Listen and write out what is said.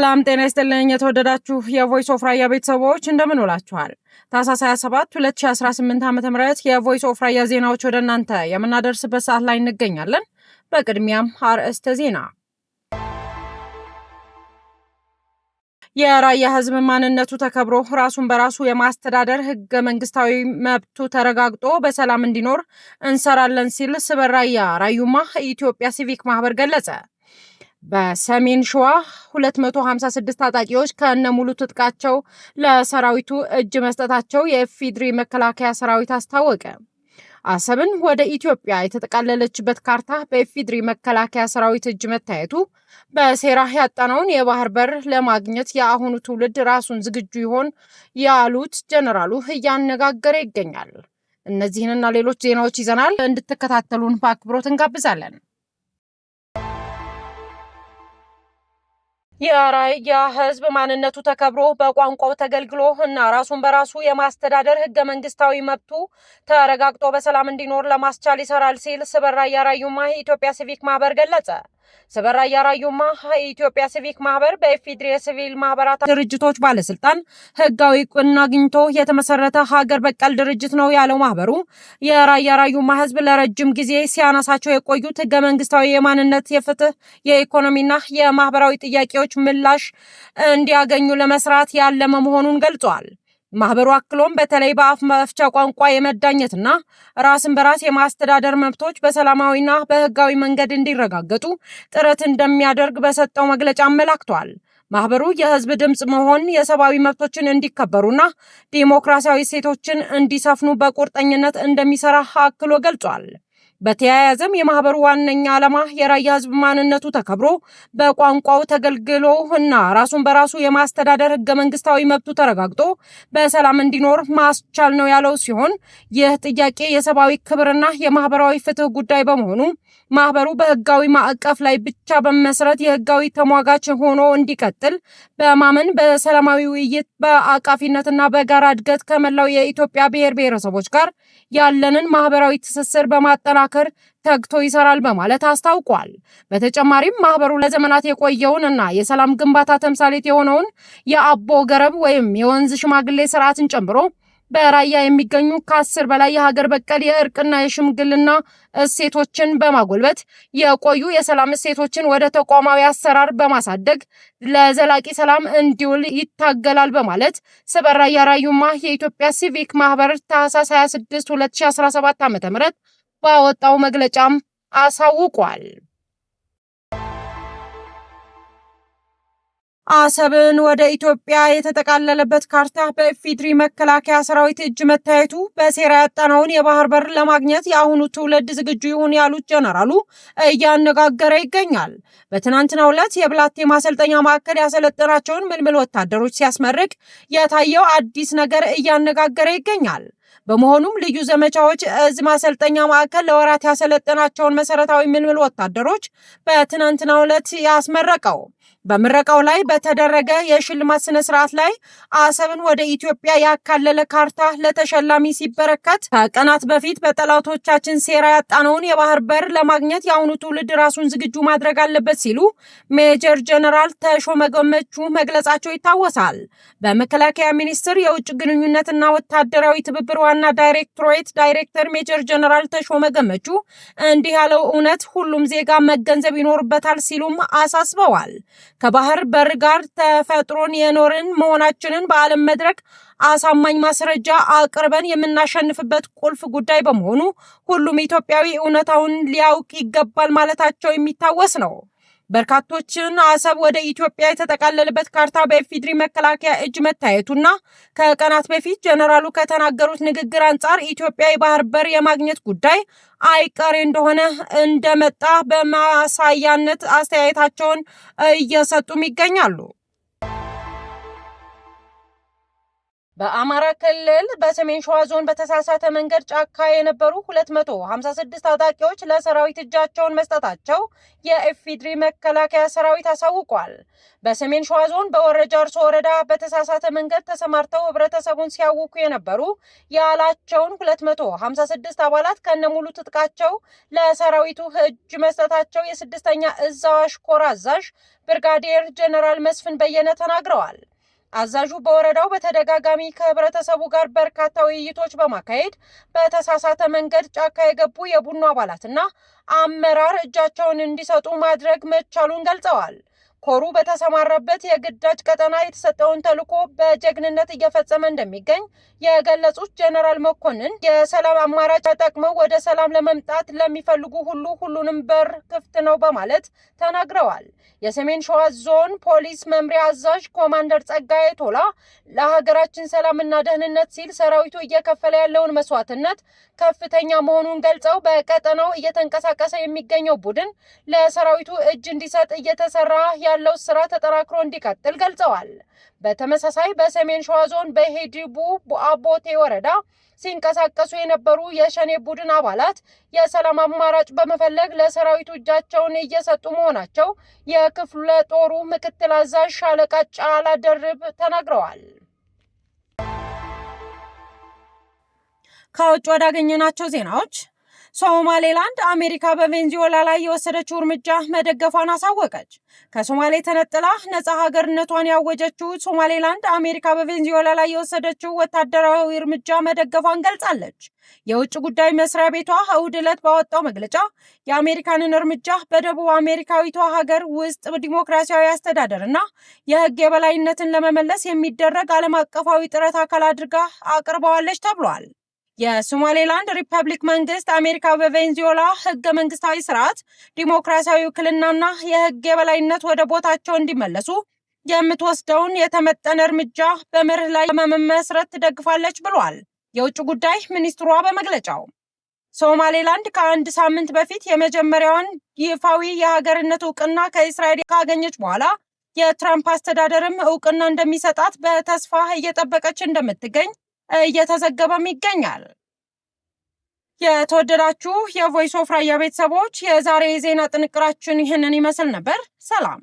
ሰላም ጤና ይስጥልኝ የተወደዳችሁ የቮይስ ኦፍ ራያ ቤተሰቦች እንደምን ውላችኋል? ታህሳስ 27 2018 ዓ.ም የቮይስ ኦፍ ራያ ዜናዎች ወደ እናንተ የምናደርስበት ሰዓት ላይ እንገኛለን። በቅድሚያም አርዕስተ ዜና። የራያ ህዝብ ማንነቱ ተከብሮ ራሱን በራሱ የማስተዳደር ህገ መንግስታዊ መብቱ ተረጋግጦ በሰላም እንዲኖር እንሰራለን ሲል ስበር ራያ ራዩማ ኢትዮጵያ ሲቪክ ማህበር ገለጸ። በሰሜን ሸዋ 256 ታጣቂዎች ከነሙሉ ትጥቃቸው ለሰራዊቱ እጅ መስጠታቸው የኢፌዴሪ መከላከያ ሰራዊት አስታወቀ። አሰብን ወደ ኢትዮጵያ የተጠቃለለችበት ካርታ በኢፌዴሪ መከላከያ ሰራዊት እጅ መታየቱ በሴራ ያጣነውን የባህር በር ለማግኘት የአሁኑ ትውልድ ራሱን ዝግጁ ይሆን ያሉት ጀነራሉ እያነጋገረ ይገኛል። እነዚህንና ሌሎች ዜናዎች ይዘናል፣ እንድትከታተሉን በአክብሮት እንጋብዛለን። የራያ ህዝብ ማንነቱ ተከብሮ በቋንቋው ተገልግሎ እና ራሱን በራሱ የማስተዳደር ህገ መንግስታዊ መብቱ ተረጋግጦ በሰላም እንዲኖር ለማስቻል ይሰራል ሲል ስበር ራያ ራዩማ ኢትዮጵያ ሲቪክ ማህበር ገለጸ። ስበር ራያ ራዩማ ኢትዮጵያ ሲቪክ ማህበር በኢፌዴሪ ሲቪል ማህበራት ድርጅቶች ባለስልጣን ህጋዊ እውቅና አግኝቶ የተመሰረተ ሀገር በቀል ድርጅት ነው ያለው ማህበሩ የራያ ራዩማ ህዝብ ለረጅም ጊዜ ሲያነሳቸው የቆዩት ህገ መንግስታዊ የማንነት፣ የፍትህ፣ የኢኮኖሚና የማህበራዊ ጥያቄዎች ምላሽ እንዲያገኙ ለመስራት ያለመ መሆኑን ገልጿል። ማህበሩ አክሎም በተለይ በአፍ መፍቻ ቋንቋ የመዳኘትና ራስን በራስ የማስተዳደር መብቶች በሰላማዊና በህጋዊ መንገድ እንዲረጋገጡ ጥረት እንደሚያደርግ በሰጠው መግለጫ አመላክቷል። ማህበሩ የህዝብ ድምጽ መሆን፣ የሰብአዊ መብቶችን እንዲከበሩና ዲሞክራሲያዊ እሴቶችን እንዲሰፍኑ በቁርጠኝነት እንደሚሰራ አክሎ ገልጿል። በተያያዘም የማህበሩ ዋነኛ ዓላማ የራያ ህዝብ ማንነቱ ተከብሮ በቋንቋው ተገልግሎ እና ራሱን በራሱ የማስተዳደር ህገ መንግስታዊ መብቱ ተረጋግጦ በሰላም እንዲኖር ማስቻል ነው ያለው ሲሆን ይህ ጥያቄ የሰብአዊ ክብርና የማህበራዊ ፍትህ ጉዳይ በመሆኑ ማህበሩ በህጋዊ ማዕቀፍ ላይ ብቻ በመሰረት የህጋዊ ተሟጋች ሆኖ እንዲቀጥል በማመን በሰላማዊ ውይይት በአቃፊነትና በጋራ እድገት ከመላው የኢትዮጵያ ብሔር ብሔረሰቦች ጋር ያለንን ማህበራዊ ትስስር በማጠናከር ተግቶ ይሰራል በማለት አስታውቋል። በተጨማሪም ማህበሩ ለዘመናት የቆየውን እና የሰላም ግንባታ ተምሳሌት የሆነውን የአቦ ገረብ ወይም የወንዝ ሽማግሌ ስርዓትን ጨምሮ በራያ የሚገኙ ከ10 በላይ የሀገር በቀል የእርቅና የሽምግልና እሴቶችን በማጎልበት የቆዩ የሰላም እሴቶችን ወደ ተቋማዊ አሰራር በማሳደግ ለዘላቂ ሰላም እንዲውል ይታገላል በማለት ስበር ራያ ራዩማ የኢትዮጵያ ሲቪክ ማህበር ታህሳስ 26 2017 ዓ.ም ባወጣው መግለጫም አሳውቋል። አሰብን ወደ ኢትዮጵያ የተጠቃለለበት ካርታ በኢፌዴሪ መከላከያ ሰራዊት እጅ መታየቱ በሴራ ያጣነውን የባህር በር ለማግኘት የአሁኑ ትውልድ ዝግጁ ይሁን ያሉት ጀነራሉ እያነጋገረ ይገኛል። በትናንትናው ዕለት የብላቴ ማሰልጠኛ ማዕከል ያሰለጠናቸውን ምልምል ወታደሮች ሲያስመርቅ የታየው አዲስ ነገር እያነጋገረ ይገኛል። በመሆኑም ልዩ ዘመቻዎች እዝ ማሰልጠኛ ማዕከል ለወራት ያሰለጠናቸውን መሰረታዊ ምልምል ወታደሮች በትናንትናው ዕለት ያስመረቀው። በምረቃው ላይ በተደረገ የሽልማት ስነ ስርዓት ላይ አሰብን ወደ ኢትዮጵያ ያካለለ ካርታ ለተሸላሚ ሲበረከት ከቀናት በፊት በጠላቶቻችን ሴራ ያጣነውን የባህር በር ለማግኘት የአሁኑ ትውልድ ራሱን ዝግጁ ማድረግ አለበት ሲሉ ሜጀር ጀነራል ተሾመ ገመቹ መግለጻቸው ይታወሳል። በመከላከያ ሚኒስቴር የውጭ ግንኙነትና ወታደራዊ ትብብር ዋና ዳይሬክቶሬት ዳይሬክተር ሜጀር ጀነራል ተሾመ ገመቹ እንዲህ ያለው እውነት ሁሉም ዜጋ መገንዘብ ይኖርበታል ሲሉም አሳስበዋል። ከባህር በር ጋር ተፈጥሮን የኖርን መሆናችንን በዓለም መድረክ አሳማኝ ማስረጃ አቅርበን የምናሸንፍበት ቁልፍ ጉዳይ በመሆኑ ሁሉም ኢትዮጵያዊ እውነታውን ሊያውቅ ይገባል ማለታቸው የሚታወስ ነው። በርካቶችን አሰብ ወደ ኢትዮጵያ የተጠቃለለበት ካርታ በኢፌዴሪ መከላከያ እጅ መታየቱና ከቀናት በፊት ጀነራሉ ከተናገሩት ንግግር አንጻር ኢትዮጵያ የባህር በር የማግኘት ጉዳይ አይቀሬ እንደሆነ እንደመጣ በማሳያነት አስተያየታቸውን እየሰጡም ይገኛሉ። በአማራ ክልል በሰሜን ሸዋ ዞን በተሳሳተ መንገድ ጫካ የነበሩ 256 ታጣቂዎች ለሰራዊት እጃቸውን መስጠታቸው የኢፌዴሪ መከላከያ ሰራዊት አሳውቋል። በሰሜን ሸዋ ዞን በወረጃ አርሶ ወረዳ በተሳሳተ መንገድ ተሰማርተው ህብረተሰቡን ሲያውኩ የነበሩ ያላቸውን 256 አባላት ከነሙሉ ትጥቃቸው ለሰራዊቱ እጅ መስጠታቸው የስድስተኛ እዝ አዋሽ ኮር አዛዥ ብርጋዴር ጀነራል መስፍን በየነ ተናግረዋል። አዛዡ በወረዳው በተደጋጋሚ ከህብረተሰቡ ጋር በርካታ ውይይቶች በማካሄድ በተሳሳተ መንገድ ጫካ የገቡ የቡድኑ አባላትና አመራር እጃቸውን እንዲሰጡ ማድረግ መቻሉን ገልጸዋል። ኮሩ በተሰማራበት የግዳጅ ቀጠና የተሰጠውን ተልዕኮ በጀግንነት እየፈጸመ እንደሚገኝ የገለጹት ጀነራል መኮንን የሰላም አማራጭ ተጠቅመው ወደ ሰላም ለመምጣት ለሚፈልጉ ሁሉ ሁሉንም በር ክፍት ነው በማለት ተናግረዋል። የሰሜን ሸዋ ዞን ፖሊስ መምሪያ አዛዥ ኮማንደር ጸጋዬ ቶላ ለሀገራችን ሰላምና ደህንነት ሲል ሰራዊቱ እየከፈለ ያለውን መስዋዕትነት ከፍተኛ መሆኑን ገልጸው በቀጠናው እየተንቀሳቀሰ የሚገኘው ቡድን ለሰራዊቱ እጅ እንዲሰጥ እየተሰራ ያለው ስራ ተጠናክሮ እንዲቀጥል ገልጸዋል። በተመሳሳይ በሰሜን ሸዋ ዞን በሄዲቡ አቦቴ ወረዳ ሲንቀሳቀሱ የነበሩ የሸኔ ቡድን አባላት የሰላም አማራጭ በመፈለግ ለሰራዊቱ እጃቸውን እየሰጡ መሆናቸው የክፍለ ጦሩ ምክትል አዛዥ ሻለቃ ጫላ ደርብ ተናግረዋል። ከውጭ ወዳገኘናቸው ዜናዎች ሶማሌላንድ አሜሪካ በቬንዙዌላ ላይ የወሰደችው እርምጃ መደገፏን አሳወቀች። ከሶማሌ ተነጥላ ነፃ ሀገርነቷን ያወጀችው ሶማሌላንድ አሜሪካ በቬንዙዌላ ላይ የወሰደችው ወታደራዊ እርምጃ መደገፏን ገልጻለች። የውጭ ጉዳይ መስሪያ ቤቷ እሁድ ዕለት ባወጣው መግለጫ የአሜሪካንን እርምጃ በደቡብ አሜሪካዊቷ ሀገር ውስጥ ዲሞክራሲያዊ አስተዳደርና የሕግ የበላይነትን ለመመለስ የሚደረግ ዓለም አቀፋዊ ጥረት አካል አድርጋ አቅርበዋለች ተብሏል። የሶማሌላንድ ሪፐብሊክ መንግስት አሜሪካ በቬንዙዌላ ህገ መንግስታዊ ስርዓት፣ ዲሞክራሲያዊ ውክልናና የህግ የበላይነት ወደ ቦታቸው እንዲመለሱ የምትወስደውን የተመጠነ እርምጃ በመርህ ላይ ለመመስረት ትደግፋለች ብሏል የውጭ ጉዳይ ሚኒስትሯ በመግለጫው። ሶማሌላንድ ከአንድ ሳምንት በፊት የመጀመሪያውን ይፋዊ የሀገርነት እውቅና ከእስራኤል ካገኘች በኋላ የትራምፕ አስተዳደርም እውቅና እንደሚሰጣት በተስፋ እየጠበቀች እንደምትገኝ እየተዘገበም ይገኛል። የተወደዳችሁ የቮይስ ኦፍ ራያ ቤተሰቦች የዛሬ የዜና ጥንቅራችን ይህንን ይመስል ነበር። ሰላም።